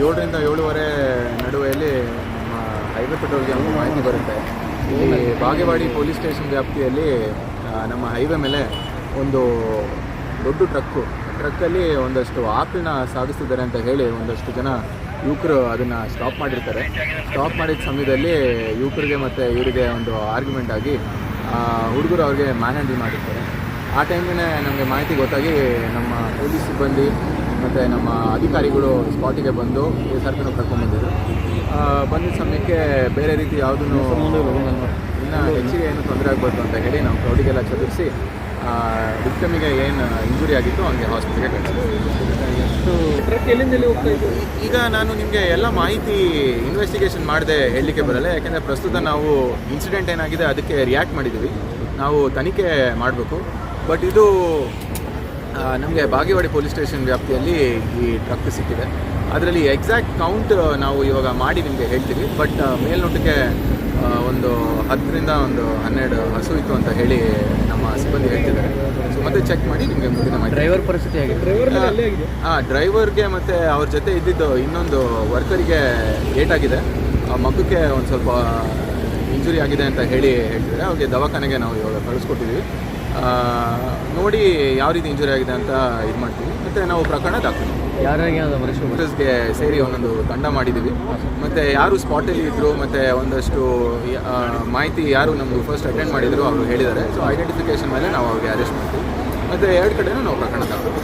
7ರಿಂದ 7:30 ನಡುವೆಯಲ್ಲಿ ನಮ್ಮ ಹೈವೇ ಪೆಟ್ರೋಲ್ಗೆ ಒಂದು ಮಾಹಿತಿ ಬರುತ್ತೆ. ಇಲ್ಲಿ ಬಾಗೇವಾಡಿ ಪೊಲೀಸ್ ಸ್ಟೇಷನ್ ವ್ಯಾಪ್ತಿಯಲ್ಲಿ ನಮ್ಮ ಹೈವೇ ಮೇಲೆ ಒಂದು ದೊಡ್ಡ ಟ್ರಕ್ಕಲ್ಲಿ ಒಂದಷ್ಟು ಆಕಳನ್ನ ಸಾಗಿಸ್ತಿದ್ದಾರೆ ಅಂತ ಹೇಳಿ ಒಂದಷ್ಟು ಜನ ಯುವಕರು ಅದನ್ನು ಸ್ಟಾಪ್ ಮಾಡಿರ್ತಾರೆ. ಸ್ಟಾಪ್ ಮಾಡಿದ ಸಮಯದಲ್ಲಿ ಯುವಕರಿಗೆ ಮತ್ತು ಇವರಿಗೆ ಒಂದು ಆರ್ಗ್ಯುಮೆಂಟ್ ಆಗಿ ಹುಡುಗರು ಅವ್ರಿಗೆ ಮ್ಯಾನ್ ಹ್ಯಾಂಡಲ್ ಮಾಡಿರ್ತಾರೆ. ಆ ಟೈಮಿಗೆ ನಮಗೆ ಮಾಹಿತಿ ಗೊತ್ತಾಗಿ ನಮ್ಮ ಪೊಲೀಸ್ ಸಿಬ್ಬಂದಿ ಮತ್ತು ನಮ್ಮ ಅಧಿಕಾರಿಗಳು ಸ್ಪಾಟಿಗೆ ಬಂದು ಸರ್ಕನ್ನು ಕರ್ಕೊಂಡ್ಬಂದಿದ್ರು. ಬಂದಿದ್ದ ಸಮಯಕ್ಕೆ ಬೇರೆ ರೀತಿ ಯಾವುದೂ ಇನ್ನು ಹೆಚ್ಚಿಗೆ ಏನು ತೊಂದರೆ ಆಗಬಾರ್ದು ಅಂತ ಹೇಳಿ ನಾವು ಕ್ರೌಡಿಗೆಲ್ಲ ಚದುರಿಸಿ ವಿಕ್ಟಮಿಗೆ ಏನು ಇಂಜುರಿ ಆಗಿತ್ತು ಹಂಗೆ ಹಾಸ್ಪಿಟಲ್ಗೆ ಕಳಿಸಿದ್ವಿ. ಟ್ರಕ್ ಎಲ್ಲಿಂದ ಹೋಗ್ತಾ ಇತ್ತು? ಈಗ ನಾನು ನಿಮಗೆ ಎಲ್ಲ ಮಾಹಿತಿ ಇನ್ವೆಸ್ಟಿಗೇಷನ್ ಮಾಡದೆ ಹೇಳಲಿಕ್ಕೆ ಬರಲ್ಲ, ಯಾಕೆಂದರೆ ಪ್ರಸ್ತುತ ನಾವು ಇನ್ಸಿಡೆಂಟ್ ಏನಾಗಿದೆ ಅದಕ್ಕೆ ರಿಯಾಕ್ಟ್ ಮಾಡಿದ್ದೀವಿ. ನಾವು ತನಿಖೆ ಮಾಡಬೇಕು. ಬಟ್ ಇದು ನಮಗೆ ಬಾಗೇವಾಡಿ ಪೊಲೀಸ್ ಸ್ಟೇಷನ್ ವ್ಯಾಪ್ತಿಯಲ್ಲಿ ಈ ಟ್ರಕ್ ಸಿಕ್ಕಿದೆ. ಅದರಲ್ಲಿ ಎಕ್ಸಾಕ್ಟ್ ಕೌಂಟ್ ನಾವು ಇವಾಗ ಮಾಡಿ ನಿಮಗೆ ಹೇಳ್ತೀವಿ. ಬಟ್ ಮೇಲ್ನೋಟಕ್ಕೆ ಒಂದು 10ರಿಂದ 12 ಹಸು ಇತ್ತು ಅಂತ ಹೇಳಿ ನಮ್ಮ ಸಿಬ್ಬಂದಿ ಹೇಳ್ತಿದ್ದಾರೆ. ಸೊ ಮತ್ತೆ ಚೆಕ್ ಮಾಡಿ ನಿಮಗೆ ಮುಂದಿನ ಮಾಹಿತಿ. ಡ್ರೈವರ್ ಪರಿಸ್ಥಿತಿ ಆಗಿದೆ? ಡ್ರೈವರ್ಗೆ ಮತ್ತು ಅವ್ರ ಜೊತೆ ಇದ್ದಿದ್ದು ಇನ್ನೊಂದು ವರ್ಕರಿಗೆ ಏಟಾಗಿದೆ. ಮಗುಕ್ಕೆ ಒಂದು ಸ್ವಲ್ಪ ಇಂಜುರಿ ಆಗಿದೆ ಅಂತ ಹೇಳ್ತಿದ್ದಾರೆ. ಅವ್ರಿಗೆ ದವಾಖಾನೆಗೆ ನಾವು ಇವಾಗ ಕಳಿಸ್ಕೊಟ್ಟಿದ್ದೀವಿ. ನೋಡಿ ಯಾವ ರೀತಿ ಇಂಜುರಿ ಆಗಿದೆ ಅಂತ ಇದು ಮಾಡ್ತೀವಿ. ಮತ್ತು ನಾವು ಪ್ರಕರಣ ದಾಖಲೆ ಯಾರಿಗೆ ಸೇರಿ ಒಂದೊಂದು ತಂಡ ಮಾಡಿದ್ದೀವಿ. ಮತ್ತು ಯಾರು ಸ್ಪಾಟಲ್ಲಿ ಇದ್ದರು ಮತ್ತು ಒಂದಷ್ಟು ಮಾಹಿತಿ ಯಾರು ನಮ್ಮದು ಫಸ್ಟ್ ಅಟೆಂಡ್ ಮಾಡಿದರು ಅವರು ಹೇಳಿದ್ದಾರೆ. ಸೊ ಐಡೆಂಟಿಫಿಕೇಷನ್ ಮೇಲೆ ನಾವು ಅವ್ರಿಗೆ ಅರೆಸ್ಟ್ ಮಾಡ್ತೀವಿ. ಮತ್ತು 2 ಕಡೆನೂ ನಾವು ಪ್ರಕರಣ ದಾಖಲೆ.